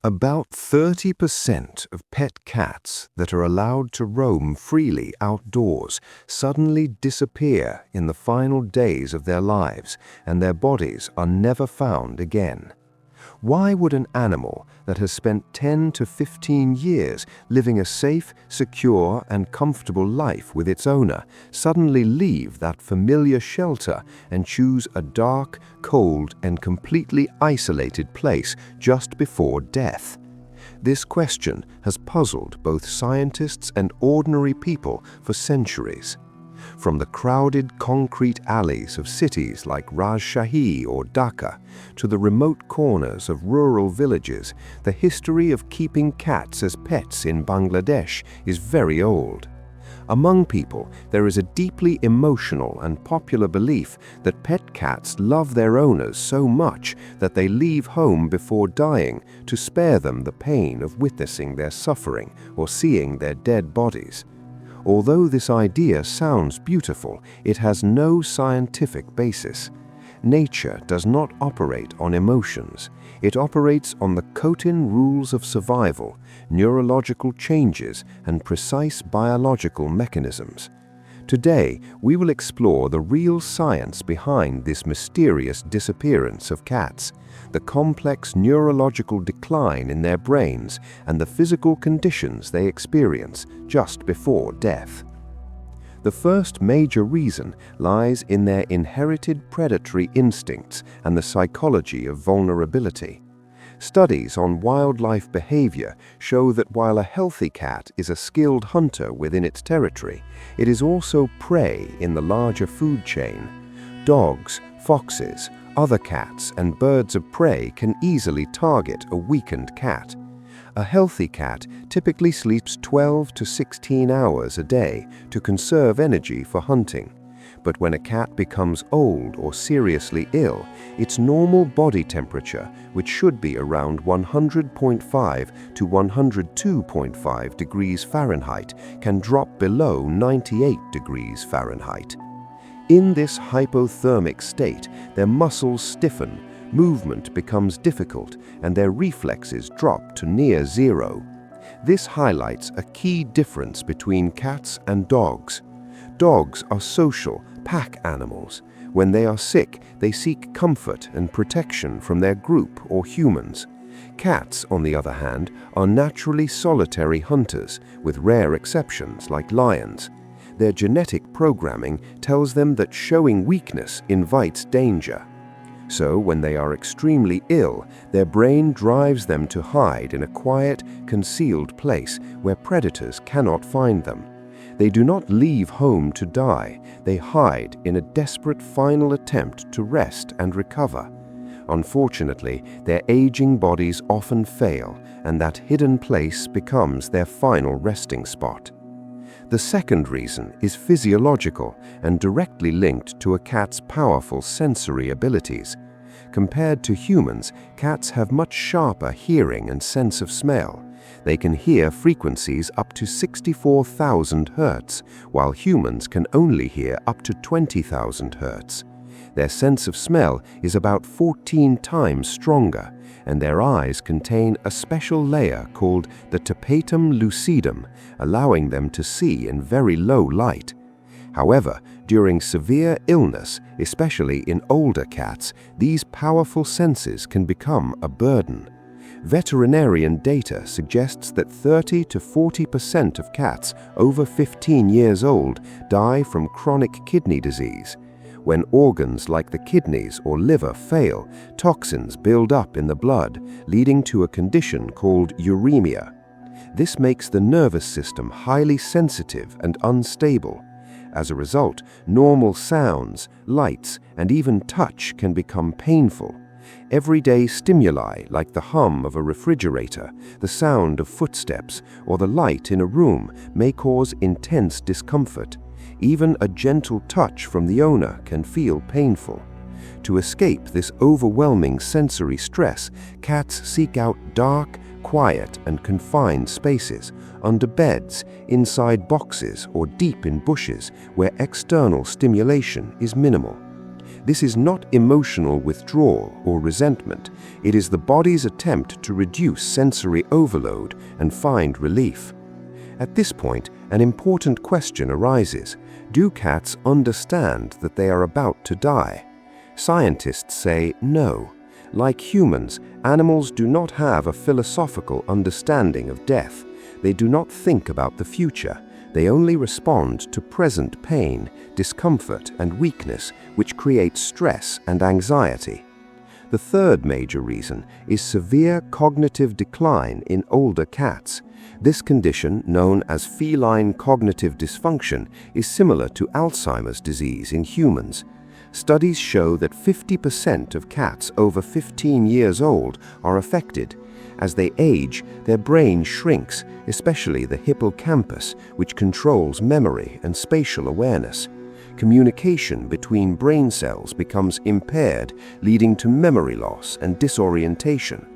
About 30% of pet cats that are allowed to roam freely outdoors suddenly disappear in the final days of their lives, and their bodies are never found again. Why would an animal that has spent 10 to 15 years living a safe, secure, and comfortable life with its owner suddenly leave that familiar shelter and choose a dark, cold, and completely isolated place just before death? This question has puzzled both scientists and ordinary people for centuries. From the crowded concrete alleys of cities like Rajshahi or Dhaka to the remote corners of rural villages, the history of keeping cats as pets in Bangladesh is very old. Among people, there is a deeply emotional and popular belief that pet cats love their owners so much that they leave home before dying to spare them the pain of witnessing their suffering or seeing their dead bodies. Although this idea sounds beautiful, it has no scientific basis. Nature does not operate on emotions. It operates on the Cotin rules of survival, neurological changes, and precise biological mechanisms. Today, we will explore the real science behind this mysterious disappearance of cats, the complex neurological decline in their brains, and the physical conditions they experience just before death. The first major reason lies in their inherited predatory instincts and the psychology of vulnerability. Studies on wildlife behavior show that while a healthy cat is a skilled hunter within its territory, it is also prey in the larger food chain. Dogs, foxes, other cats, and birds of prey can easily target a weakened cat. A healthy cat typically sleeps 12 to 16 hours a day to conserve energy for hunting. But when a cat becomes old or seriously ill, its normal body temperature, which should be around 100.5 to 102.5 degrees Fahrenheit, can drop below 98 degrees Fahrenheit. In this hypothermic state, their muscles stiffen, movement becomes difficult, and their reflexes drop to near zero. This highlights a key difference between cats and dogs. Dogs are social, pack animals. When they are sick, they seek comfort and protection from their group or humans. Cats, on the other hand, are naturally solitary hunters, with rare exceptions like lions. Their genetic programming tells them that showing weakness invites danger. So, when they are extremely ill, their brain drives them to hide in a quiet, concealed place where predators cannot find them. They do not leave home to die. They hide in a desperate final attempt to rest and recover. Unfortunately, their aging bodies often fail, and that hidden place becomes their final resting spot. The second reason is physiological and directly linked to a cat's powerful sensory abilities. Compared to humans, cats have much sharper hearing and sense of smell. They can hear frequencies up to 64,000 Hz, while humans can only hear up to 20,000 Hz. Their sense of smell is about 14 times stronger, and their eyes contain a special layer called the tapetum lucidum, allowing them to see in very low light. However, during severe illness, especially in older cats, these powerful senses can become a burden. Veterinarian data suggests that 30 to 40% of cats over 15 years old die from chronic kidney disease. When organs like the kidneys or liver fail, toxins build up in the blood, leading to a condition called uremia. This makes the nervous system highly sensitive and unstable. As a result, normal sounds, lights, and even touch can become painful. Everyday stimuli like the hum of a refrigerator, the sound of footsteps, or the light in a room may cause intense discomfort. Even a gentle touch from the owner can feel painful. To escape this overwhelming sensory stress, cats seek out dark, quiet, and confined spaces, under beds, inside boxes, or deep in bushes where external stimulation is minimal. This is not emotional withdrawal or resentment. It is the body's attempt to reduce sensory overload and find relief. At this point, an important question arises. Do cats understand that they are about to die? Scientists say no. Like humans, animals do not have a philosophical understanding of death. They do not think about the future. They only respond to present pain, discomfort, and weakness, which creates stress and anxiety. The third major reason is severe cognitive decline in older cats. This condition, known as feline cognitive dysfunction, is similar to Alzheimer's disease in humans. Studies show that 50% of cats over 15 years old are affected. As they age, their brain shrinks, especially the hippocampus, which controls memory and spatial awareness. Communication between brain cells becomes impaired, leading to memory loss and disorientation.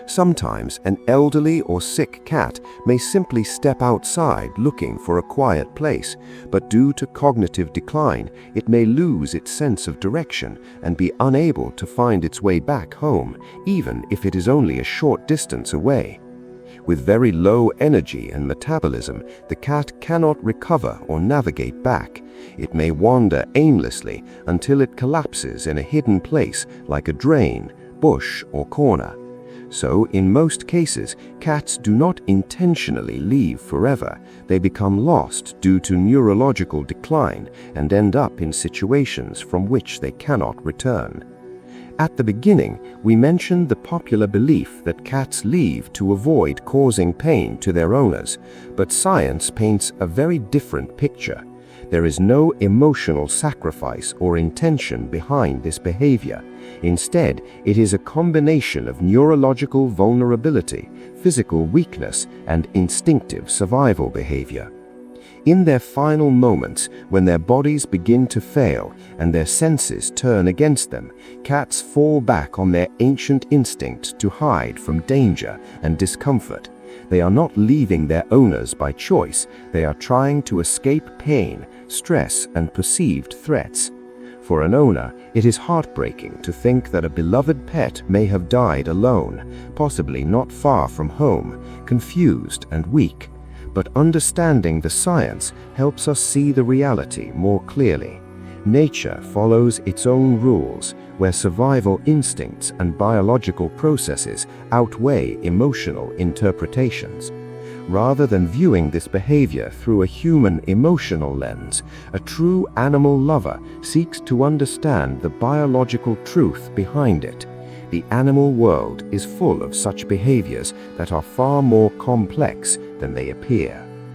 Sometimes an elderly or sick cat may simply step outside looking for a quiet place, but due to cognitive decline, it may lose its sense of direction and be unable to find its way back home, even if it is only a short distance away. With very low energy and metabolism, the cat cannot recover or navigate back. It may wander aimlessly until it collapses in a hidden place like a drain, bush, or corner. So, in most cases, cats do not intentionally leave forever. They become lost due to neurological decline and end up in situations from which they cannot return. At the beginning, we mentioned the popular belief that cats leave to avoid causing pain to their owners, but science paints a very different picture. There is no emotional sacrifice or intention behind this behavior. Instead, it is a combination of neurological vulnerability, physical weakness, and instinctive survival behavior. In their final moments, when their bodies begin to fail and their senses turn against them, cats fall back on their ancient instinct to hide from danger and discomfort. They are not leaving their owners by choice. They are trying to escape pain, stress, and perceived threats. For an owner, it is heartbreaking to think that a beloved pet may have died alone, possibly not far from home, confused and weak. But understanding the science helps us see the reality more clearly. Nature follows its own rules, where survival instincts and biological processes outweigh emotional interpretations. Rather than viewing this behavior through a human emotional lens, a true animal lover seeks to understand the biological truth behind it. The animal world is full of such behaviors that are far more complex than they appear.